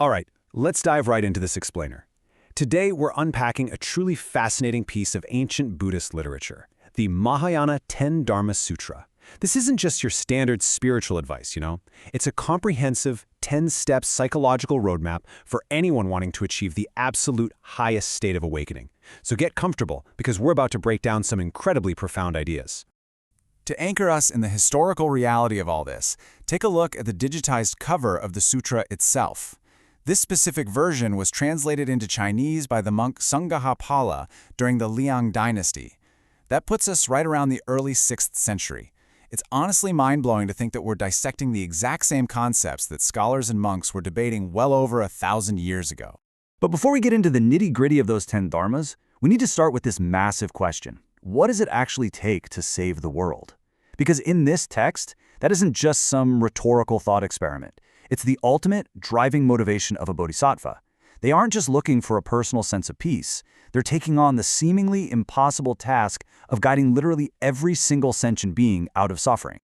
All right, let's dive right into this explainer. Today, we're unpacking a truly fascinating piece of ancient Buddhist literature, the Mahāyāna 10 Dharma Sutra. This isn't just your standard spiritual advice, It's a comprehensive 10-step psychological roadmap for anyone wanting to achieve the absolute highest state of awakening. So get comfortable, because we're about to break down some incredibly profound ideas. To anchor us in the historical reality of all this, take a look at the digitized cover of the sutra itself. This specific version was translated into Chinese by the monk Saṅghabhara during the Liang Dynasty. That puts us right around the early 6th century. It's honestly mind-blowing to think that we're dissecting the exact same concepts that scholars and monks were debating well over 1,000 years ago. But before we get into the nitty-gritty of those 10 dharmas, we need to start with this massive question. What does it actually take to save the world? Because in this text, that isn't just some rhetorical thought experiment. It's the ultimate driving motivation of a bodhisattva. They aren't just looking for a personal sense of peace. They're taking on the seemingly impossible task of guiding literally every single sentient being out of suffering.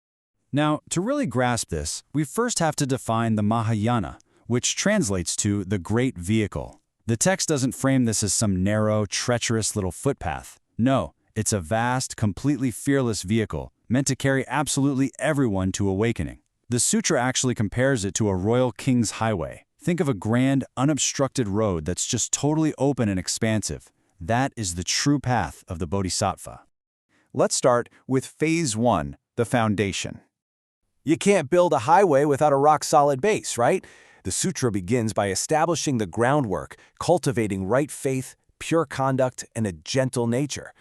Now, to really grasp this, we first have to define the Mahāyāna, which translates to the great vehicle. The text doesn't frame this as some narrow, treacherous little footpath. No, it's a vast, completely fearless vehicle meant to carry absolutely everyone to awakening. The sutra actually compares it to a royal king's highway. Think of a grand, unobstructed road that's just totally open and expansive. That is the true path of the Bodhisattva. Let's start with Phase 1, the foundation. You can't build a highway without a rock-solid base, right? The sutra begins by establishing the groundwork, cultivating right faith, pure conduct, and a gentle nature.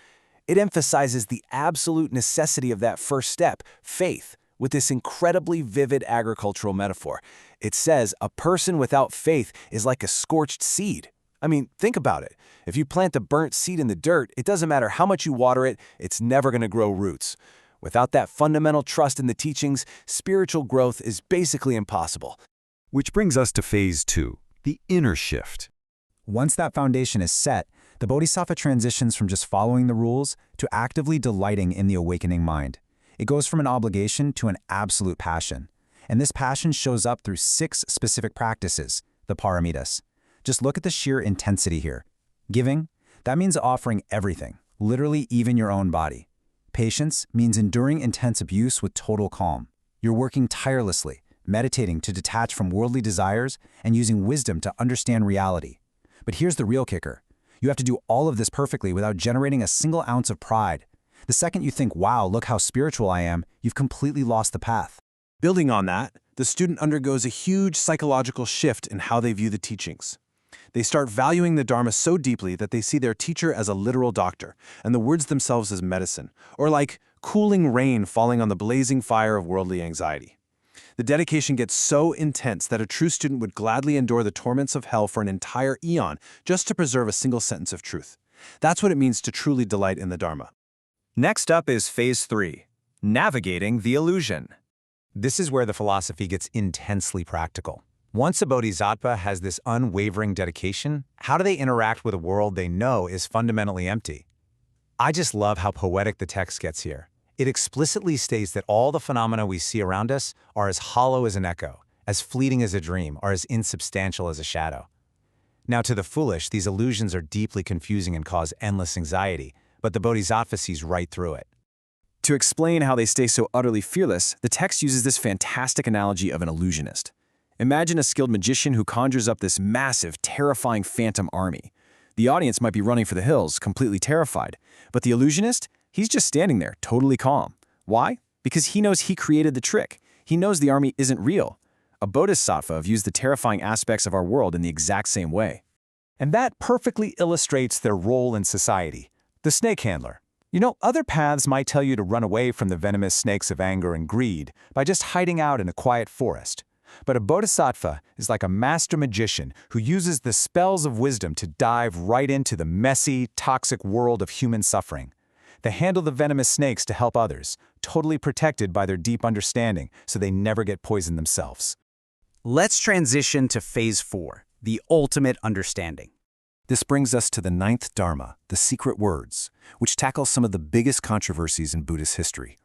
It emphasizes the absolute necessity of that first step, faith, with this incredibly vivid agricultural metaphor. It says a person without faith is like a scorched seed. I mean, think about it. If you plant a burnt seed in the dirt, it doesn't matter how much you water it, it's never going to grow roots. Without that fundamental trust in the teachings, spiritual growth is basically impossible. Which brings us to Phase 2, the inner shift. Once that foundation is set, the bodhisattva transitions from just following the rules to actively delighting in the awakening mind. It goes from an obligation to an absolute passion. And this passion shows up through 6 specific practices, the paramitas. Just look at the sheer intensity here. Giving, that means offering everything, literally even your own body. Patience means enduring intense abuse with total calm. You're working tirelessly, meditating to detach from worldly desires and using wisdom to understand reality. But here's the real kicker. You have to do all of this perfectly without generating a single ounce of pride. The second you think, wow, look how spiritual I am, you've completely lost the path. Building on that, the student undergoes a huge psychological shift in how they view the teachings. They start valuing the Dharma so deeply that they see their teacher as a literal doctor, and the words themselves as medicine, or like cooling rain falling on the blazing fire of worldly anxiety. The dedication gets so intense that a true student would gladly endure the torments of hell for an entire eon just to preserve a single sentence of truth. That's what it means to truly delight in the Dharma. Next up is Phase 3, navigating the illusion. This is where the philosophy gets intensely practical. Once a bodhisattva has this unwavering dedication, how do they interact with a world they know is fundamentally empty? I just love how poetic the text gets here. It explicitly states that all the phenomena we see around us are as hollow as an echo, as fleeting as a dream, or as insubstantial as a shadow. Now, to the foolish, these illusions are deeply confusing and cause endless anxiety, but the bodhisattva sees right through it. To explain how they stay so utterly fearless, the text uses this fantastic analogy of an illusionist. Imagine a skilled magician who conjures up this massive, terrifying phantom army. The audience might be running for the hills, completely terrified, but the illusionist, he's just standing there, totally calm. Why? Because he knows he created the trick. He knows the army isn't real. A bodhisattva views the terrifying aspects of our world in the exact same way. And that perfectly illustrates their role in society. The snake handler. Other paths might tell you to run away from the venomous snakes of anger and greed by just hiding out in a quiet forest. But a bodhisattva is like a master magician who uses the spells of wisdom to dive right into the messy, toxic world of human suffering. They handle the venomous snakes to help others, totally protected by their deep understanding so they never get poisoned themselves. Let's transition to Phase 4, the ultimate understanding. This brings us to the 9th Dharma, the secret words, which tackles some of the biggest controversies in Buddhist history.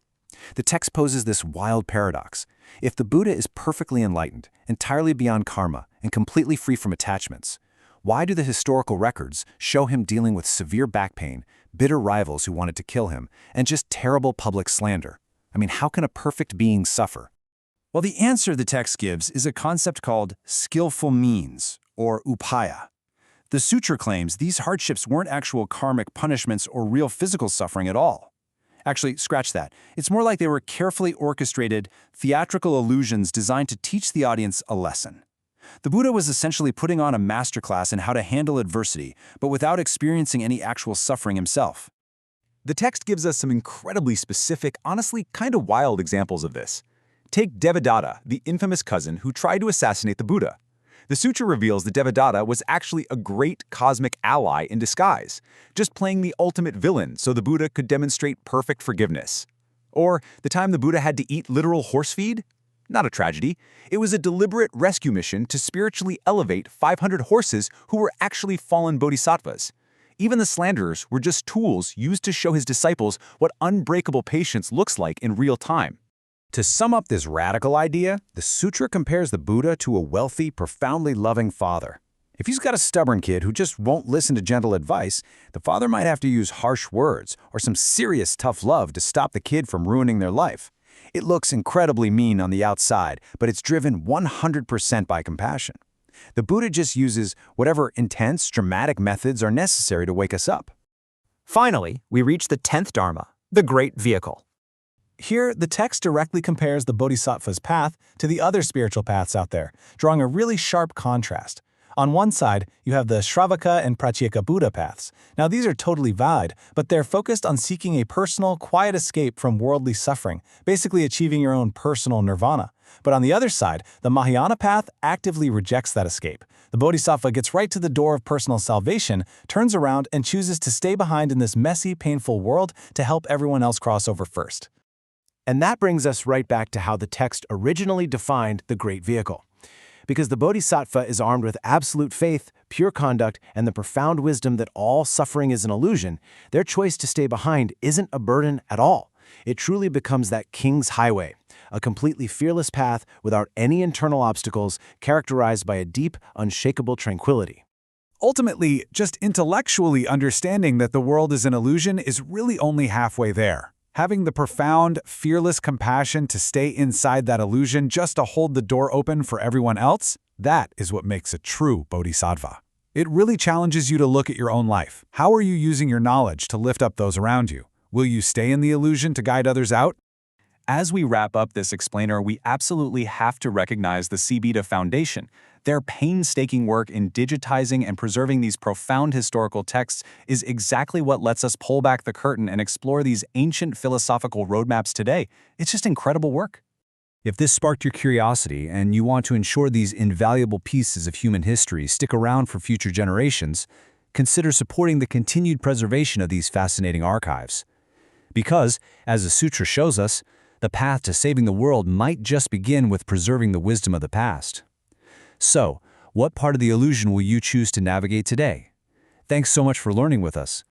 The text poses this wild paradox. If the Buddha is perfectly enlightened, entirely beyond karma, and completely free from attachments, why do the historical records show him dealing with severe back pain, bitter rivals who wanted to kill him, and just terrible public slander? I mean, how can a perfect being suffer? Well, the answer the text gives is a concept called skillful means, or upaya. The sutra claims these hardships weren't actual karmic punishments or real physical suffering at all. Actually, scratch that. It's more like they were carefully orchestrated, theatrical illusions designed to teach the audience a lesson. The Buddha was essentially putting on a masterclass in how to handle adversity, but without experiencing any actual suffering himself. The text gives us some incredibly specific, honestly kind of wild examples of this. Take Devadatta, the infamous cousin who tried to assassinate the Buddha. The sutra reveals that Devadatta was actually a great cosmic ally in disguise, just playing the ultimate villain so the Buddha could demonstrate perfect forgiveness. Or the time the Buddha had to eat literal horse feed? Not a tragedy. It was a deliberate rescue mission to spiritually elevate 500 horses who were actually fallen bodhisattvas. Even the slanderers were just tools used to show his disciples what unbreakable patience looks like in real time. To sum up this radical idea, the sutra compares the Buddha to a wealthy, profoundly loving father. If he's got a stubborn kid who just won't listen to gentle advice, the father might have to use harsh words or some serious tough love to stop the kid from ruining their life. It looks incredibly mean on the outside, but it's driven 100% by compassion. The Buddha just uses whatever intense, dramatic methods are necessary to wake us up. Finally, we reach the 10th Dharma, the Great Vehicle. Here, the text directly compares the Bodhisattva's path to the other spiritual paths out there, drawing a really sharp contrast. On one side, you have the Shravaka and Pratyeka Buddha paths. Now, these are totally valid, but they're focused on seeking a personal, quiet escape from worldly suffering, basically achieving your own personal nirvana. But on the other side, the Mahāyāna path actively rejects that escape. The Bodhisattva gets right to the door of personal salvation, turns around, and chooses to stay behind in this messy, painful world to help everyone else cross over first. And that brings us right back to how the text originally defined the Great Vehicle. Because the Bodhisattva is armed with absolute faith, pure conduct, and the profound wisdom that all suffering is an illusion, their choice to stay behind isn't a burden at all. It truly becomes that king's highway, a completely fearless path without any internal obstacles, characterized by a deep, unshakable tranquility. Ultimately, just intellectually understanding that the world is an illusion is really only halfway there. Having the profound, fearless compassion to stay inside that illusion just to hold the door open for everyone else, that is what makes a true bodhisattva. It really challenges you to look at your own life. How are you using your knowledge to lift up those around you? Will you stay in the illusion to guide others out? As we wrap up this explainer, we absolutely have to recognize the Siddha Foundation. Their painstaking work in digitizing and preserving these profound historical texts is exactly what lets us pull back the curtain and explore these ancient philosophical roadmaps today. It's just incredible work. If this sparked your curiosity and you want to ensure these invaluable pieces of human history stick around for future generations, consider supporting the continued preservation of these fascinating archives. Because, as the sutra shows us, the path to saving the world might just begin with preserving the wisdom of the past. So, what part of the illusion will you choose to navigate today? Thanks so much for learning with us.